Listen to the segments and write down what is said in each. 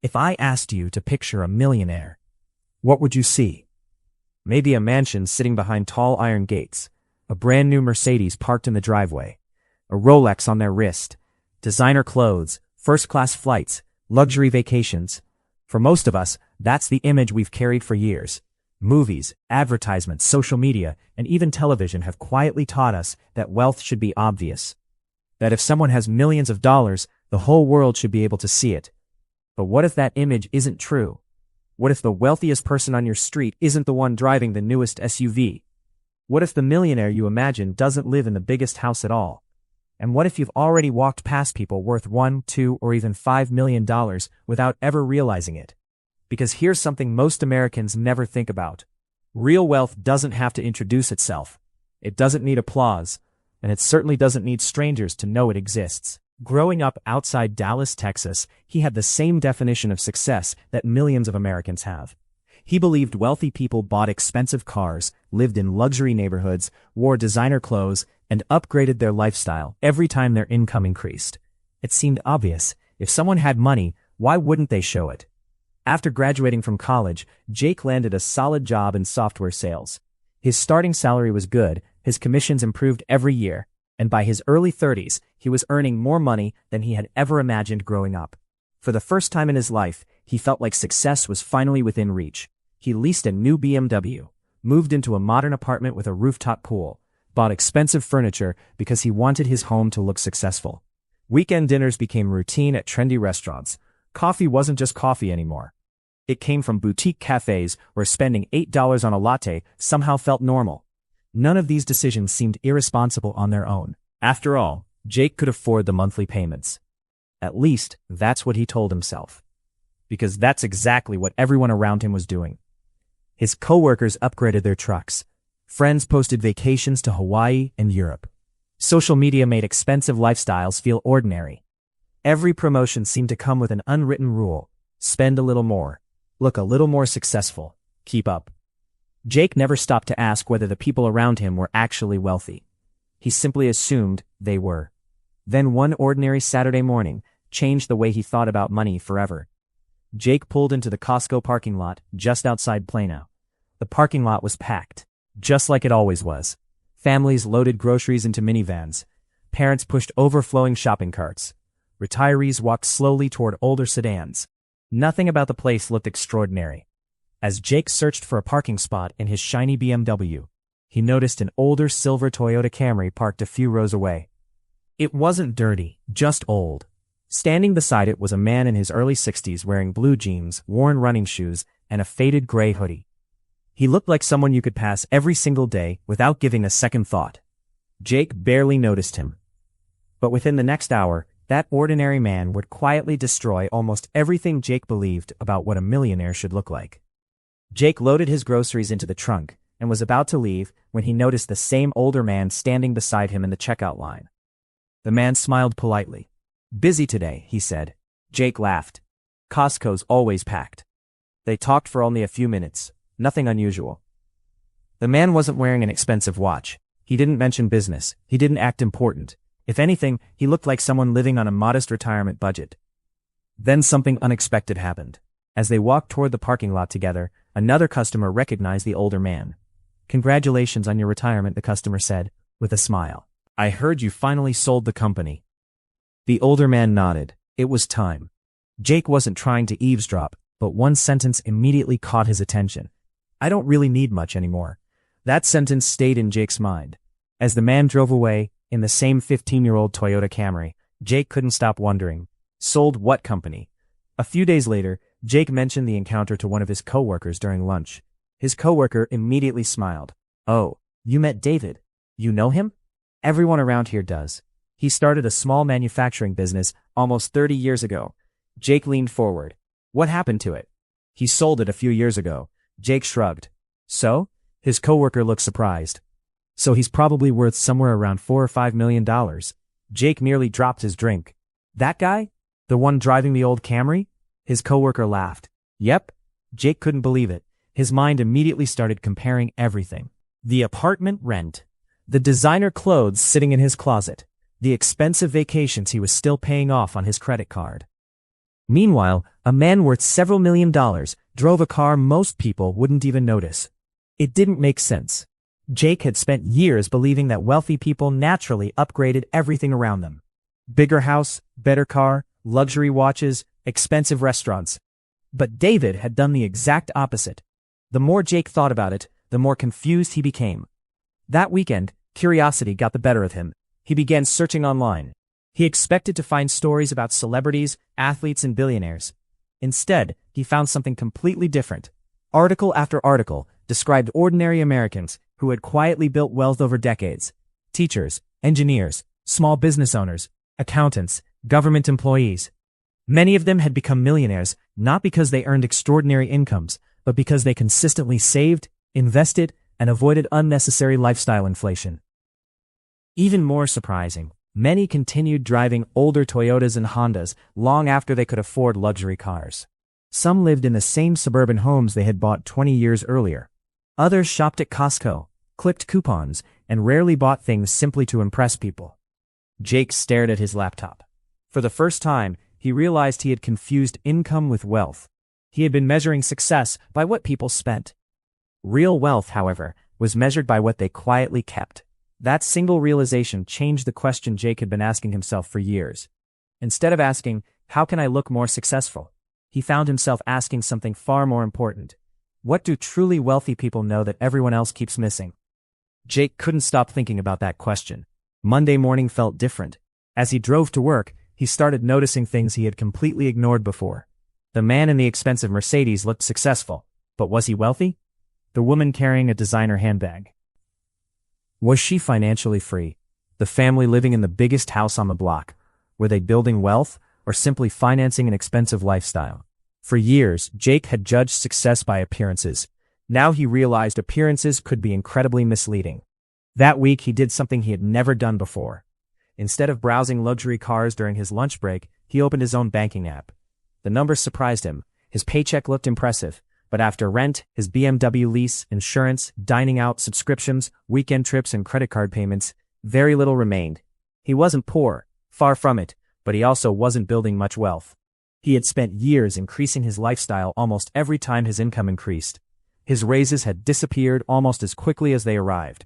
If I asked you to picture a millionaire, what would you see? Maybe a mansion sitting behind tall iron gates, a brand new Mercedes parked in the driveway, a Rolex on their wrist, designer clothes, first-class flights, luxury vacations. For most of us, that's the image we've carried for years. Movies, advertisements, social media, and even television have quietly taught us that wealth should be obvious. That if someone has millions of dollars, the whole world should be able to see it. But what if that image isn't true? What if the wealthiest person on your street isn't the one driving the newest SUV? What if the millionaire you imagine doesn't live in the biggest house at all? And what if you've already walked past people worth $1, $2, or even $5 million without ever realizing it? Because here's something most Americans never think about. Real wealth doesn't have to introduce itself. It doesn't need applause, and it certainly doesn't need strangers to know it exists. Growing up outside Dallas, Texas, he had the same definition of success that millions of Americans have. He believed wealthy people bought expensive cars, lived in luxury neighborhoods, wore designer clothes, and upgraded their lifestyle every time their income increased. It seemed obvious. If someone had money, why wouldn't they show it? After graduating from college, Jake landed a solid job in software sales. His starting salary was good, his commissions improved every year, and by his early 30s, he was earning more money than he had ever imagined growing up. For the first time in his life, he felt like success was finally within reach. He leased a new BMW, moved into a modern apartment with a rooftop pool, bought expensive furniture because he wanted his home to look successful. Weekend dinners became routine at trendy restaurants. Coffee wasn't just coffee anymore. It came from boutique cafes where spending $8 on a latte somehow felt normal. None of these decisions seemed irresponsible on their own. After all, Jake could afford the monthly payments. At least, that's what he told himself. Because that's exactly what everyone around him was doing. His coworkers upgraded their trucks. Friends posted vacations to Hawaii and Europe. Social media made expensive lifestyles feel ordinary. Every promotion seemed to come with an unwritten rule. Spend a little more. Look a little more successful. Keep up. Jake never stopped to ask whether the people around him were actually wealthy. He simply assumed they were. Then one ordinary Saturday morning changed the way he thought about money forever. Jake pulled into the Costco parking lot just outside Plano. The parking lot was packed, just like it always was. Families loaded groceries into minivans. Parents pushed overflowing shopping carts. Retirees walked slowly toward older sedans. Nothing about the place looked extraordinary. As Jake searched for a parking spot in his shiny BMW, he noticed an older silver Toyota Camry parked a few rows away. It wasn't dirty, just old. Standing beside it was a man in his early 60s wearing blue jeans, worn running shoes, and a faded gray hoodie. He looked like someone you could pass every single day without giving a second thought. Jake barely noticed him. But within the next hour, that ordinary man would quietly destroy almost everything Jake believed about what a millionaire should look like. Jake loaded his groceries into the trunk and was about to leave when he noticed the same older man standing beside him in the checkout line. The man smiled politely. "Busy today," he said. Jake laughed. Costco's always packed. They talked for only a few minutes, nothing unusual. The man wasn't wearing an expensive watch. He didn't mention business. He didn't act important. If anything, he looked like someone living on a modest retirement budget. Then something unexpected happened. As they walked toward the parking lot together, another customer recognized the older man. "Congratulations on your retirement," the customer said, with a smile. "I heard you finally sold the company." The older man nodded. It was time. Jake wasn't trying to eavesdrop, but one sentence immediately caught his attention. "I don't really need much anymore." That sentence stayed in Jake's mind. As the man drove away, in the same 15-year-old Toyota Camry, Jake couldn't stop wondering. Sold what company? A few days later, Jake mentioned the encounter to one of his coworkers during lunch. His coworker immediately smiled. "Oh, you met David. You know him?" "Everyone around here does. He started a small manufacturing business almost 30 years ago." Jake leaned forward. "What happened to it?" "He sold it a few years ago." Jake shrugged. "So?" His coworker looked surprised. "So he's probably worth somewhere around $4 or $5 million. Jake nearly dropped his drink. "That guy? The one driving the old Camry?" His coworker laughed. "Yep." Jake couldn't believe it. His mind immediately started comparing everything. The apartment rent, the designer clothes sitting in his closet, the expensive vacations he was still paying off on his credit card. Meanwhile, a man worth several $1 million drove a car most people wouldn't even notice. It didn't make sense. Jake had spent years believing that wealthy people naturally upgraded everything around them. Bigger house, better car, luxury watches, expensive restaurants. But David had done the exact opposite. The more Jake thought about it, the more confused he became. That weekend, curiosity got the better of him. He began searching online. He expected to find stories about celebrities, athletes, and billionaires. Instead, he found something completely different. Article after article described ordinary Americans who had quietly built wealth over decades. Teachers, engineers, small business owners, accountants, government employees. Many of them had become millionaires not because they earned extraordinary incomes, but because they consistently saved, invested, and avoided unnecessary lifestyle inflation. Even more surprising, many continued driving older Toyotas and Hondas long after they could afford luxury cars. Some lived in the same suburban homes they had bought 20 years earlier. Others shopped at Costco, clipped coupons, and rarely bought things simply to impress people. Jake stared at his laptop. For the first time, he realized he had confused income with wealth. He had been measuring success by what people spent. Real wealth, however, was measured by what they quietly kept. That single realization changed the question Jake had been asking himself for years. Instead of asking, "How can I look more successful?" he found himself asking something far more important. What do truly wealthy people know that everyone else keeps missing? Jake couldn't stop thinking about that question. Monday morning felt different. As he drove to work, he started noticing things he had completely ignored before. The man in the expensive Mercedes looked successful, but was he wealthy? The woman carrying a designer handbag. Was she financially free? The family living in the biggest house on the block. Were they building wealth or simply financing an expensive lifestyle? For years, Jake had judged success by appearances. Now he realized appearances could be incredibly misleading. That week he did something he had never done before. Instead of browsing luxury cars during his lunch break, he opened his own banking app. The numbers surprised him. His paycheck looked impressive, but after rent, his BMW lease, insurance, dining out, subscriptions, weekend trips, and credit card payments, very little remained. He wasn't poor, far from it, but he also wasn't building much wealth. He had spent years increasing his lifestyle almost every time his income increased. His raises had disappeared almost as quickly as they arrived.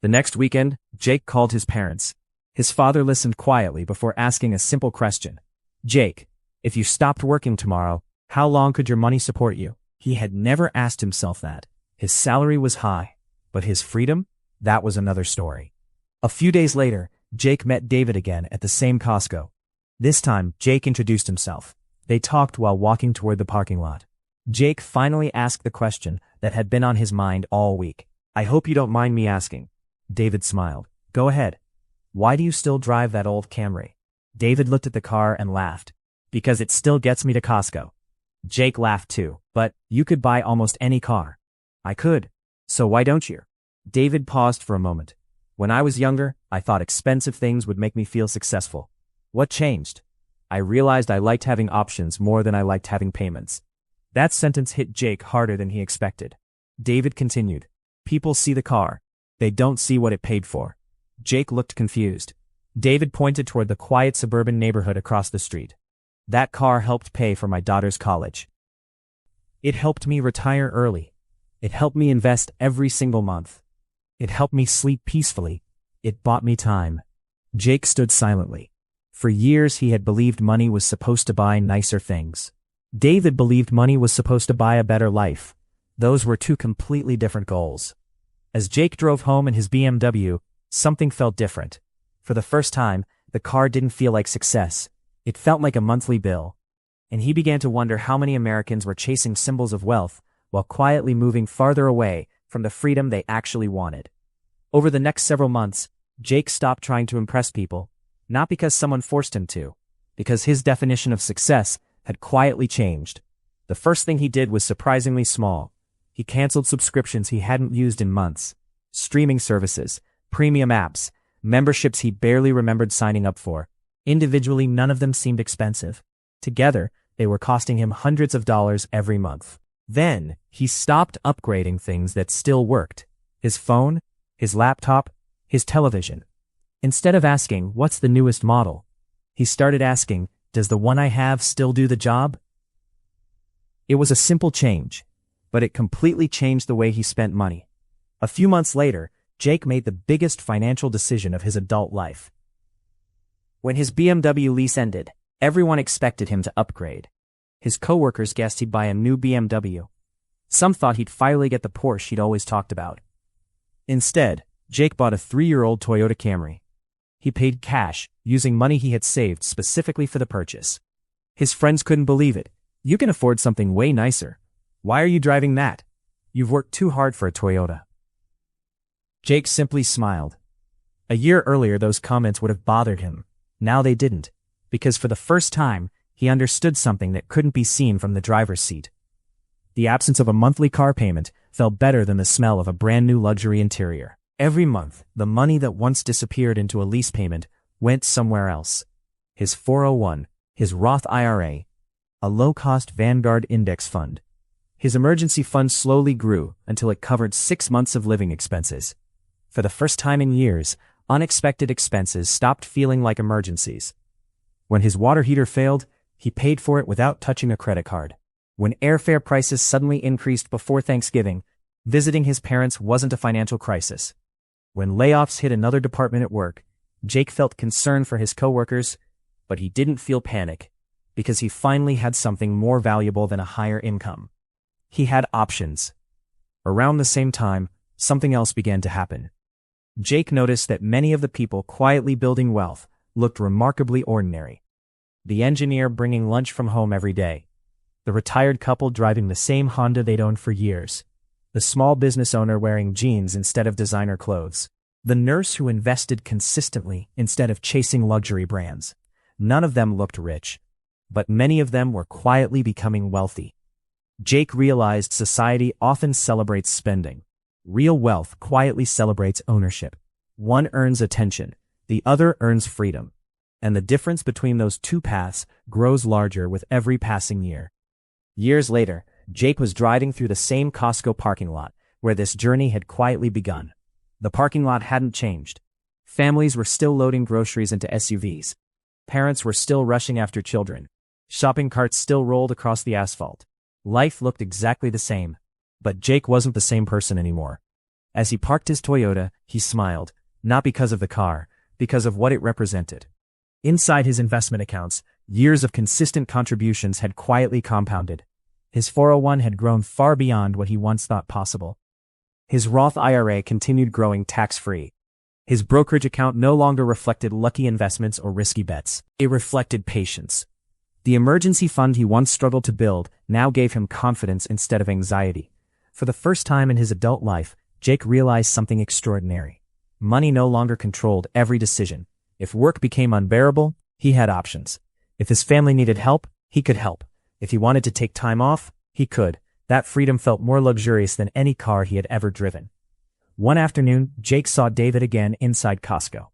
The next weekend, Jake called his parents. His father listened quietly before asking a simple question. "Jake, if you stopped working tomorrow, how long could your money support you?" He had never asked himself that. His salary was high, but his freedom? That was another story. A few days later, Jake met David again at the same Costco. This time, Jake introduced himself. They talked while walking toward the parking lot. Jake finally asked the question that had been on his mind all week. "I hope you don't mind me asking." David smiled. "Go ahead. Why do you still drive that old Camry?" David looked at the car and laughed. "Because it still gets me to Costco." Jake laughed too. "But you could buy almost any car." "I could. So why don't you?" David paused for a moment. "When I was younger, I thought expensive things would make me feel successful. What changed? I realized I liked having options more than I liked having payments." That sentence hit Jake harder than he expected. David continued. "People see the car. They don't see what it paid for." Jake looked confused. David pointed toward the quiet suburban neighborhood across the street. "That car helped pay for my daughter's college. It helped me retire early. It helped me invest every single month. It helped me sleep peacefully. It bought me time." Jake stood silently. For years he had believed money was supposed to buy nicer things. David believed money was supposed to buy a better life. Those were two completely different goals. As Jake drove home in his BMW, something felt different. For the first time, the car didn't feel like success. It felt like a monthly bill. And he began to wonder how many Americans were chasing symbols of wealth while quietly moving farther away from the freedom they actually wanted. Over the next several months, Jake stopped trying to impress people, not because someone forced him to, because his definition of success had quietly changed. The first thing he did was surprisingly small. He canceled subscriptions he hadn't used in months. Streaming services, premium apps, memberships he barely remembered signing up for. Individually, none of them seemed expensive. Together, they were costing him hundreds of dollars every month. Then, he stopped upgrading things that still worked. His phone, his laptop, his television. Instead of asking, "What's the newest model?" he started asking, Does the one I have still do the job? It was a simple change, but it completely changed the way he spent money. A few months later, Jake made the biggest financial decision of his adult life. When his BMW lease ended, everyone expected him to upgrade. His coworkers guessed he'd buy a new BMW. Some thought he'd finally get the Porsche he'd always talked about. Instead, Jake bought a 3-year-old Toyota Camry. He paid cash, using money he had saved specifically for the purchase. His friends couldn't believe it. You can afford something way nicer. Why are you driving that? You've worked too hard for a Toyota. Jake simply smiled. A year earlier, those comments would have bothered him. Now they didn't, because for the first time, he understood something that couldn't be seen from the driver's seat. The absence of a monthly car payment felt better than the smell of a brand new luxury interior. Every month, the money that once disappeared into a lease payment went somewhere else. His 401, his Roth IRA, a low-cost Vanguard index fund. His emergency fund slowly grew until it covered 6 months of living expenses. For the first time in years, unexpected expenses stopped feeling like emergencies. When his water heater failed, he paid for it without touching a credit card. When airfare prices suddenly increased before Thanksgiving, visiting his parents wasn't a financial crisis. When layoffs hit another department at work, Jake felt concern for his coworkers, but he didn't feel panic, because he finally had something more valuable than a higher income. He had options. Around the same time, something else began to happen. Jake noticed that many of the people quietly building wealth looked remarkably ordinary. The engineer bringing lunch from home every day. The retired couple driving the same Honda they'd owned for years. The small business owner wearing jeans instead of designer clothes. The nurse who invested consistently instead of chasing luxury brands. None of them looked rich, but many of them were quietly becoming wealthy. Jake realized society often celebrates spending. Real wealth quietly celebrates ownership. One earns attention, the other earns freedom. And the difference between those two paths grows larger with every passing year. Years later, Jake was driving through the same Costco parking lot where this journey had quietly begun. The parking lot hadn't changed. Families were still loading groceries into SUVs. Parents were still rushing after children. Shopping carts still rolled across the asphalt. Life looked exactly the same, but Jake wasn't the same person anymore. As he parked his Toyota, he smiled, not because of the car, because of what it represented. Inside his investment accounts, years of consistent contributions had quietly compounded. His 401 had grown far beyond what he once thought possible. His Roth IRA continued growing tax-free. His brokerage account no longer reflected lucky investments or risky bets. It reflected patience. The emergency fund he once struggled to build now gave him confidence instead of anxiety. For the first time in his adult life, Jake realized something extraordinary. Money no longer controlled every decision. If work became unbearable, he had options. If his family needed help, he could help. If he wanted to take time off, he could. That freedom felt more luxurious than any car he had ever driven. One afternoon, Jake saw David again inside Costco.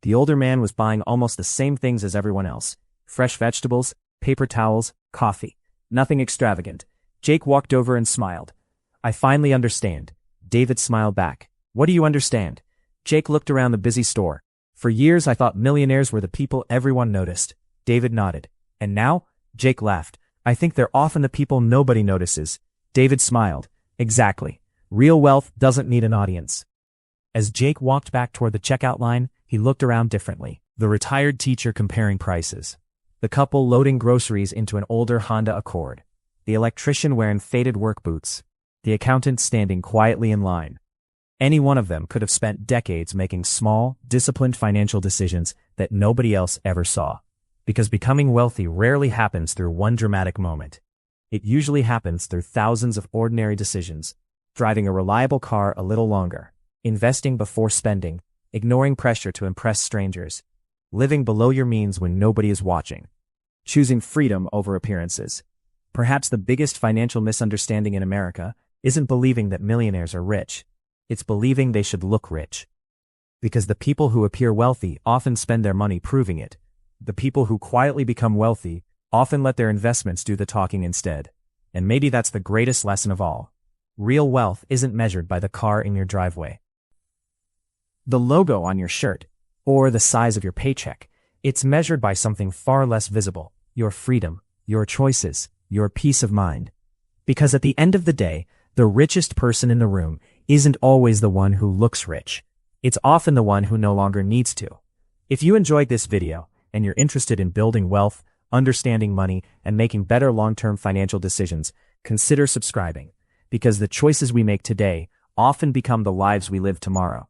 The older man was buying almost the same things as everyone else. Fresh vegetables, paper towels, coffee. Nothing extravagant. Jake walked over and smiled. "I finally understand." David smiled back. "What do you understand?" Jake looked around the busy store. "For years I thought millionaires were the people everyone noticed." David nodded. "And now?" Jake laughed. "I think they're often the people nobody notices." David smiled. "Exactly. Real wealth doesn't need an audience." As Jake walked back toward the checkout line, he looked around differently. The retired teacher comparing prices. The couple loading groceries into an older Honda Accord. The electrician wearing faded work boots. The accountant standing quietly in line. Any one of them could have spent decades making small, disciplined financial decisions that nobody else ever saw. Because becoming wealthy rarely happens through one dramatic moment. It usually happens through thousands of ordinary decisions. Driving a reliable car a little longer. Investing before spending. Ignoring pressure to impress strangers. Living below your means when nobody is watching. Choosing freedom over appearances. Perhaps the biggest financial misunderstanding in America isn't believing that millionaires are rich. It's believing they should look rich. Because the people who appear wealthy often spend their money proving it. The people who quietly become wealthy often let their investments do the talking instead. And maybe that's the greatest lesson of all. Real wealth isn't measured by the car in your driveway, the logo on your shirt, or the size of your paycheck. It's measured by something far less visible: your freedom, your choices, your peace of mind. Because at the end of the day, the richest person in the room isn't always the one who looks rich. It's often the one who no longer needs to. If you enjoyed this video and you're interested in building wealth, understanding money, and making better long-term financial decisions, consider subscribing, because the choices we make today often become the lives we live tomorrow.